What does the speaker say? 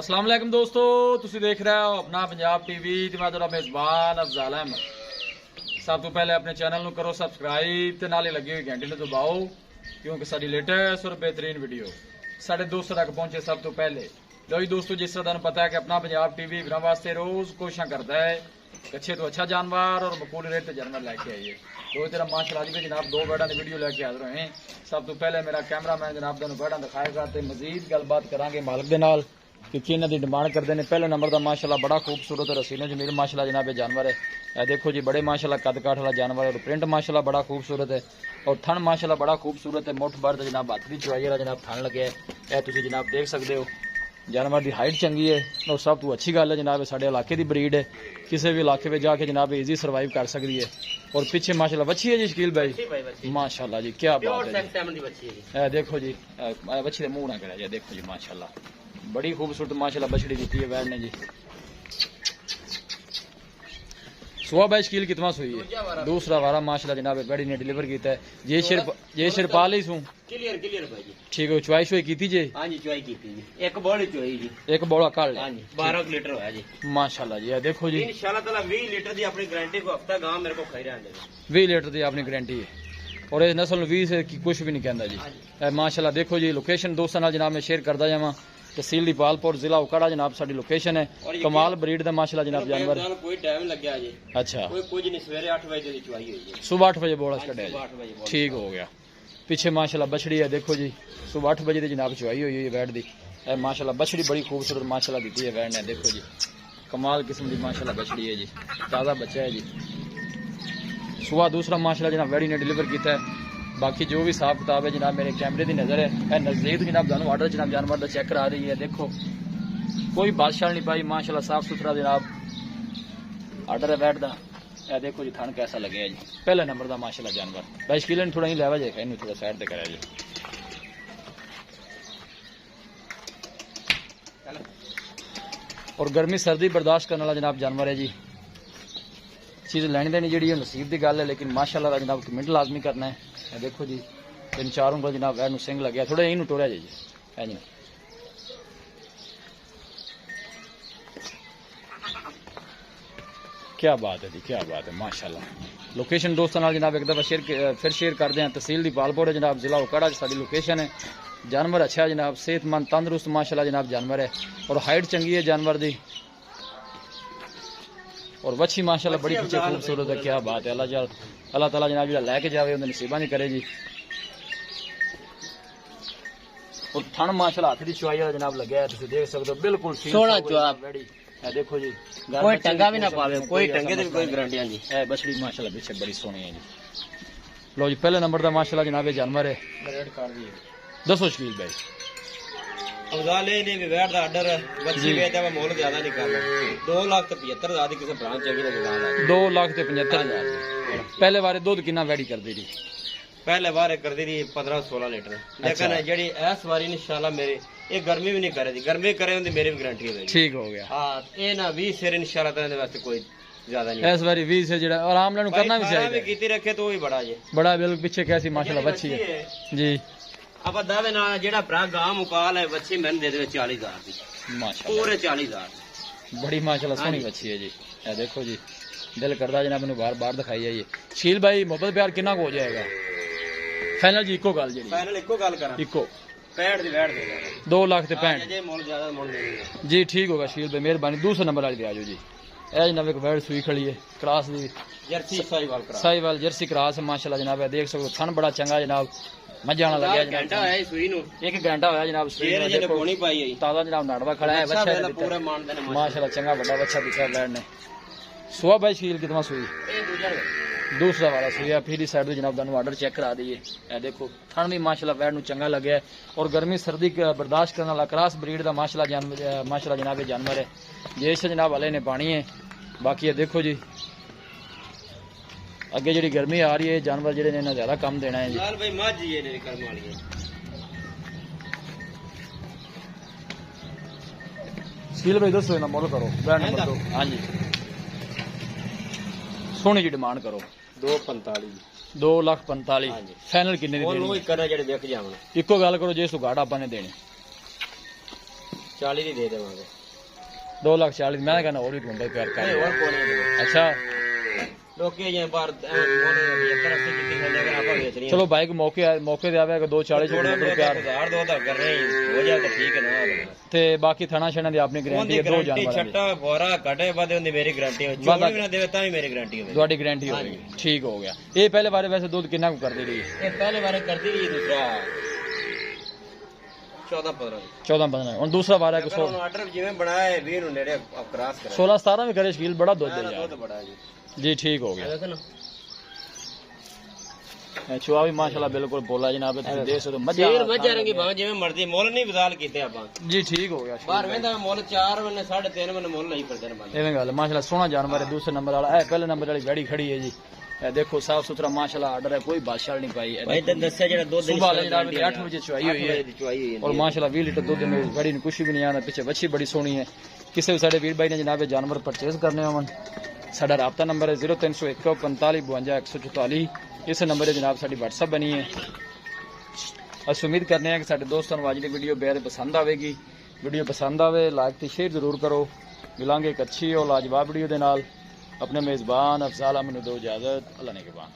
अस्सलाम वालेकुम दोस्तों, तुसी देख रहे हो अपना पंजाब टीवी ते मैं तेरा मेजबान अफजाल अहमद। सब तो पहले अपने चैनल ਨੂੰ करो सब्सक्राइब ਤੇ ਨਾਲੇ ਲੱਗੀ ਹੋਈ ਘੰਟੀ ਨੂੰ ਦਬਾਓ क्योंकि साडी लेटेस्ट और बेहतरीन वीडियो साढ़े दोस्तों तक पहुंचे सब तो पहले। लो जी दोस्तों, जिस तरह तुहानू पता है कि अपना पंजाब टीवी वीरां वास्ते रोज कोशिशां करता है अच्छे तो अच्छा जानवर और मकबूल रेट ते जानवर लैके आइए। दो तेरा माशाअल्लाह जी जनाब दो बर्डा की वीडियो लैके हाजिर होए। सब तो पहले मेरा कैमरामैन जनाब तुहानू बर्डा दिखाएगा तो मजीद गलबात करांगे मालिक दे नाल कि इन्हों की डिमांड करते हैं। पहले नंबर का माशाअल्लाह बड़ा खूबसूरत और हसीनो जमील माशाअल्लाह जनाब जानवर है। देखो जी बड़े माशाअल्लाह कद काठ वाला जानवर है और प्रिंट माशाअल्लाह बड़ा खूबसूरत है और थन माशाअल्लाह बड़ा खूबसूरत है। मुठ भर जनाब हाथ की चुवाई वाला जनाब थन लगे है, तुम जनाब देख सकते हो। जानवर की हाइट चंगी है और सब तो अच्छी गल है जनाब साढ़े इलाके की ब्रीड है, किसी भी इलाके में जाके जनाब ईजी सर्वाइव कर सकती है। और पीछे माशाअल्लाह बच्ची है जी शकील भाई, माशाअल्लाह जी क्या बात है। देखो जी बच्ची मुंह ना करे, देखो जी माशाअल्लाह बड़ी खूबसूरत माशाअल्लाह बछड़ी दी है वैड ने जी। सुबह भाई शकील कितना सुई है, दूसरा वारा माशाअल्लाह जनाब बड़ी ने डिलीवर किया है। जे शिरपाल ही सू क्लियर भाई जी, ठीक है। चुआई शुई की जी? हां जी चुआई की जी, एक बोली चुआई जी, एक बोला कल। हां जी 12 लीटर होया जी माशाअल्लाह जी। देखो जी इंशाल्लाह ताला 20 लीटर दी अपनी गारंटी को हफ्ता गांव मेरे को खाई रहने 20 लीटर दी अपनी गारंटी है और इस नस्ल 20 से कुछ भी नहीं कहता जी माशाअल्लाह। देखो जी लोकेशन दोस्तों नाल जनाब मैं शेयर करदा जावां। तहसील दीपालपुर जिला उकाड़ा जनाब साडी लोकेशन है। कमाल ब्रीड दा माशाअल्लाह जनाब जानवर कोई टाइम लगया जी। अच्छा कोई कुछ नहीं, सवेरे 8 बजे दी चुआई हुई है, सुबह 8 बजे बोलस कढ़िया ठीक हो गया। पीछे माशाअल्लाह बछड़ी है, देखो जी सुबह 8 बजे दी जनाब चुआई हुई है वैड दी। माशाअल्लाह बछड़ी बड़ी खूबसूरत माशाअल्लाह दी है वैड ने। देखो जी कमाल किस्म की माशाअल्लाह बछड़ी है जी, ताज़ा बच्चा है जी। सुबह दूसरा माशाअल्लाह जनाब वैडी ने डिलीवर किया है। बाकी जो भी हिसाब किताब है जनाब मेरे कैमरे की नज़र है नज़दीक जनाब जानू ऑर्डर जनाब जानवर का चेक करा रही है। देखो कोई बादशाह नहीं पाई माशाअल्लाह साफ सुथरा जनाब ऑर्डर है वैट का। देखो जी थान कैसा लगे जी, पहले नंबर का माशाअल्लाह जानवर। भाई शकील ने थोड़ा ही लेवा जाएगा, इन थोड़ा साइड से करा जी। और गर्मी सर्दी बर्दाश्त करने वाला जनाब जानवर है जी। चीज़ लैनी देनी जी नसीब की गल है, लेकिन माशाअल्लाह जनाब कमेंट लाजमी करना है। देखो जी 3-4 उंगल जनाब वैड सिंह लगे, थोड़ा इन टोरिया जी है जी। क्या बात है जी, क्या बात है माशाअल्लाह। लोकेशन दोस्तों नाल जनाब एक दफ़ा फिर शेयर करते हैं। तहसील दीपालपुर है जनाब, जिला उकाड़ा साडी लोकेशन है। जानवर अच्छा है जनाब, सेहतमंद तंदुरुस्त माशाअल्लाह जनाब जानवर है और हाइट चंगी है जानवर दी और बच्ची माशाअल्लाह बड़ी पीछे खूबसूरत है। क्या बात है। अल्लाह ताला जनाब जो लैके जावे उन्हें नसीबा नहीं करे जी। और थन माशाअल्लाह हाथ की चुआई वाला जनाब लगे है, तुम देख सकते हो बिल्कुल सोना जवाब। देखो जी कोई टंगा भी ना पावे, कोई टंगे की कोई गारंटी नहीं जी। है बछड़ी माशाअल्लाह पीछे बड़ी सोहनी है जी। लो जी पहले नंबर का माशाअल्लाह जनाब ये जानवर है। दसो शकील भाई अफजाल ने भी वैट दा ऑर्डर बच्ची वेचदा मैं मोल ज्यादा नहीं करना 2,75,000 दी किसी ब्रांच चंगी ने दुकान ला 2,75,000 पहले बारे दूध कितना वैडी कर दी? पहले बार कर दी 15-16 लीटर, लेकिन जेडी इस बारी इंशाल्लाह मेरे ये गर्मी भी नहीं करे दी, गर्मी करे उनकी मेरी भी गारंटी है। ठीक हो गया। हां ये ना 20 शेर इंशाल्लाह ताला वास्ते कोई ज्यादा नहीं इस बारी 20 से जेड़ा आराम नाल करना भी चाहिए। भी कीती रखे तो ही बड़ा जी, बड़ा बिल्कुल पीछे कैसी माशाअल्लाह बच्ची है जी। अब दावे ना जेड़ा भरा गांव मुकाल है बच्ची मैंने दे दे 40,000 दी माशाअल्लाह, पूरे 40,000 बड़ी माशाअल्लाह सोहनी बच्ची है जी। ये देखो जी दिल करदा जनाब मैंने बार दिखाई है ये। शील भाई मोहब्बत प्यार कितना हो जाएगा फाइनल जी? इको गल जी, फाइनल इको गल करा, इको 65 दी वैट दे 2,65,000 जे मोल ज्यादा मोल नहीं जी। ठीक होगा शील भाई मेहरबानी। दूसरे नंबर वाली दे आजो जी। ए जनाब एक वैट सुई खड़ी है क्रॉस दी जर्सी साहिवाल जर्सी क्रॉस है माशाअल्लाह जनाब। देख सकते हो थन बड़ा चंगा जनाब, मजा आना लग गया घंटा है सुई नु, 1 घंटा होया जनाब सुई नु। देखो कोनी पाई है ताजा जनाब नाड़वा खड़ा है बच्चा है पूरे मान देने माशाअल्लाह चंगा बड़ा बच्चा दिखा वैट ने। सुबह भाई शील कितना सुई? दूसरा वाला सुई है। फिर इस साइड जनाब दानू ऑर्डर चेक करा दिए। देखो थन भी माशाअल्लाह वैड नु चंगा लगे है और गर्मी सर्दी बर्दाश्त करने वाला क्रॉस ब्रीड का माशाअल्लाह जनाब जानवर है। ये जनाब वाले ने पानी है। बाकी है देखो जी अगे जी गर्मी आ रही है जानवर जेडे ने ज्यादा कम देना है जी। भाई मझ ये ने कर्म वाली है। शील भाई दसो ना मोल करो वैड नंबर 2। हाँ जी सोनी जी डिमांड करो 2,45,000 फाइनल किन्ने दी देनी? ओनू ही करे जेडे देख जावन। इको गल करो जे सुगाड़ आपने देने 40 ਦੀ ਦੇ ਦੇਵਾਂਗੇ 2,40,000 ਮੈਂ ਕਹਿੰਦਾ ਹੋਰ ਵੀ ਘੁੰਮੇ ਪਿਆਰ ਨਹੀਂ ਕਰ ਹੋਰ ਕੋਲ ਨਹੀਂ ਅੱਛਾ ਲੋਕੀ ਜੇ ਬਾਹਰ ਤਰੱਕੀ ਕੀਤੀ ਹੈ ਲੇਕਿਨ ਆਪਾਂ ਵੇਚ ਰਹੀ ਚਲੋ ਬਾਈਕ ਮੌਕੇ ਤੇ ਆਵੇਗਾ 2,40 ਚ ਥੋੜਾ ਘੁੰਮੇ ਪਿਆਰ ਹਜ਼ਾਰ ਦੋ ਦਾ ਕਰ ਰਹੇ ਹੋ ਜਾਏ ਤਾਂ ਠੀਕ ਹੈ ਨਾ ਤੇ ਬਾਕੀ ਥਣਾ ਛਣਾ ਦੀ ਆਪਣੀ ਗਾਰੰਟੀ ਹੈ, 2 ਗਾਰੰਟੀ ਜਾਨਵਰਾਂ ਦੀ ਛੱਟਾ ਫੋਰਾ ਘਟੇ ਬਾਦੇ ਹੁੰਦੀ ਮੇਰੀ ਗਾਰੰਟੀ ਹੈ ਚੋਣ ਵੀ ਨਾ ਦੇਵੇ ਤਾਂ ਵੀ ਮੇਰੀ ਗਾਰੰਟੀ ਹੋਵੇ ਤੁਹਾਡੀ ਗਾਰੰਟੀ ਹੋਵੇਗੀ ਠੀਕ ਹੋ ਗਿਆ। ਇਹ ਪਹਿਲੇ ਬਾਰੇ ਵੈਸੇ ਦੁੱਧ ਕਿੰਨਾ ਕੁ ਕਰਦੀ ਰਹੀ ਇਹ ਪਹਿਲੇ ਬਾਰੇ ਕਰਦੀ ਰਹੀ ਦੂਸਰਾ 14-15 14-15 ਹੁਣ ਦੂਸਰਾ ਵਾਰ ਹੈ ਕਿ ਹੁਣ ਆਰਡਰ ਜਿਵੇਂ ਬਣਾਇਆ 20 ਨੂੰ ਨੇੜੇ ਕਰਾਸ ਕਰਾ 16-17 ਵੀ ਕਰੇ ਸ਼ਕੀਲ ਬੜਾ ਦੁੱਧ ਹੈ ਯਾਰ ਦੁੱਧ ਬੜਾ ਜੀ ਜੀ ਠੀਕ ਹੋ ਗਿਆ। ਦੇਖੋ ਨਾ ਚੁਆ ਵੀ ਮਾਸ਼ਾਅੱਲਾ ਬਿਲਕੁਲ ਬੋਲਾ ਜਨਾਬ ਤੁਸੀਂ ਦੇਖ ਸਕਦੇ ਹੋ ਮੱਝਾਂ ਸੀਰ ਮੱਝਾਂ ਰੰਗੀ ਭਾਵੇਂ ਜਿਵੇਂ ਮਰਜ਼ੀ ਮੁੱਲ ਨਹੀਂ ਬਦਲ ਕੀਤੇ ਆਪਾਂ ਜੀ ਠੀਕ ਹੋ ਗਿਆ। ਬਾਹਰ ਵੇਂਦਾ ਮੁੱਲ 4 ਮਹੀਨੇ 3.5 ਮਹੀਨੇ ਮੁੱਲ ਨਹੀਂ ਕਰਦੇ ਨੇ ਬੰਦੇ ਐਵੇਂ ਗੱਲ ਮਾਸ਼ਾਅੱਲਾ ਸੋਹਣਾ ਜਾਨਵਰ ਹੈ। ਦੂਸਰੇ ਨੰਬਰ ਵਾਲਾ ਇਹ ਪਹਿਲੇ ਨੰਬਰ ਵਾਲੀ ਗਾੜੀ ਖੜੀ ਹੈ ਜੀ। ਇਹ ਦੇਖੋ ਸਾਫ ਸੁਥਰਾ ਮਾਸ਼ਾਅੱਲਾ ਆਰਡਰ ਹੈ, ਕੋਈ ਬਾਦਸ਼ਾਹ ਨਹੀਂ ਪਾਈ ਭਾਈ ਤੈਨੂੰ ਦੱਸਿਆ ਜਿਹੜਾ ਦੁੱਧ ਸੁਬਹ ਜਨਾਬ 8 ਵਜੇ ਚੁਆਈ ਹੋਈ ਹੈ और माशाल्लाह 20 लीटर दूध में गाड़ी ने कुछ भी नहीं आना पीछे बच्ची बड़ी सोहनी है। किसी भी साढ़े वीर भाई ने जनाब जानवर परचेज करने होवन साडा राबता नंबर है 0301 45 52 144 इस नंबर है जनाब साडी WhatsApp बनी है। अस उम्मीद करने हैं कि साडे दोस्तों को आज की वीडियो बेहद पसंद आएगी। वीडियो पसंद आवे लाइक ते शेयर जरूर करो। मिलांगे एक अच्छी और लाजवाब वीडियो दे नाल। अपने मेज़बान अफजाल अहमद दो इजाजत अल्लाह ने के बाद।